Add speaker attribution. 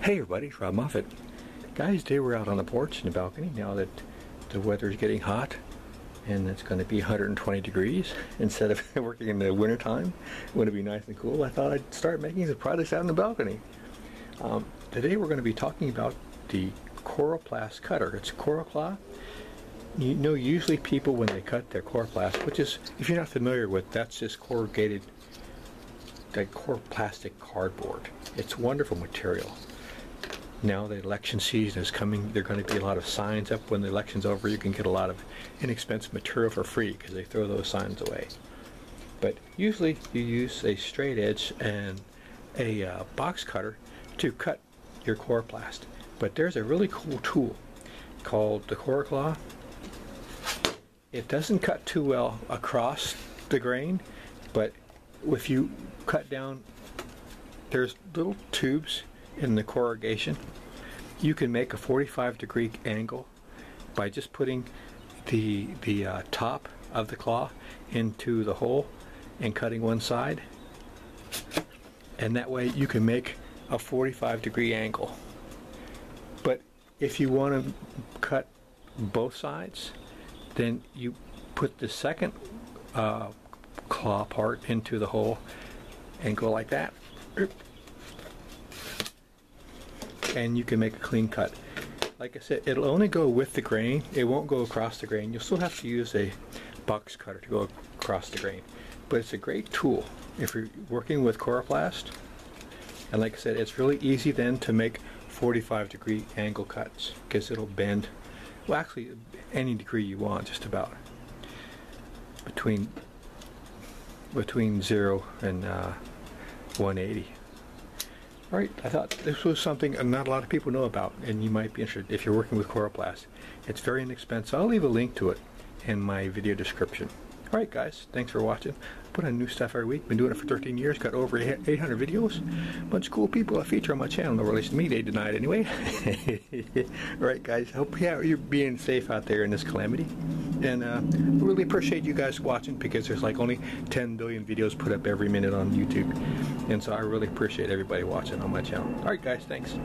Speaker 1: Hey everybody, it's Rob Moffat. Guys, today we're out on the porch in the balcony now that the weather is getting hot and it's going to be 120 degrees instead of working in the winter time when it'd be nice and cool. I thought I'd start making some products out in the balcony. Today we're going to be talking about the Coroplast cutter. It's Coro-Claw. You know, usually people when they cut their Coroplast, which is, if you're not familiar with, that's just corrugated, like plastic cardboard. It's wonderful material. Now the election season is coming. There are going to be a lot of signs up when the election's over. You can get a lot of inexpensive material for free because they throw those signs away. But usually you use a straight edge and a box cutter to cut your Coroplast. But there's a really cool tool called the Coro-Claw. It doesn't cut too well across the grain, but if you cut down, there's little tubes in the corrugation. You can make a 45-degree angle by just putting the top of the claw into the hole and cutting one side, and that way you can make a 45-degree angle. But if you want to cut both sides, then you put the second claw part into the hole and go like that, and you can make a clean cut. Like I said, it'll only go with the grain. It won't go across the grain. You'll still have to use a box cutter to go across the grain, but it's a great tool if you're working with Coroplast. And like I said, it's really easy then to make 45-degree angle cuts because it'll bend, well, actually any degree you want, just about between 0 and 180. Alright, I thought this was something not a lot of people know about, and you might be interested if you're working with Coroplast. It's very inexpensive. I'll leave a link to it in my video description. Alright guys, thanks for watching. I put on new stuff every week. Been doing it for 13 years. Got over 800 videos. Bunch of cool people I feature on my channel. No relation to me, they deny it anyway. Alright guys, hope you're being safe out there in this calamity. And really appreciate you guys watching, because there's like only 10 billion videos put up every minute on YouTube. And so I really appreciate everybody watching on my channel. Alright guys, thanks.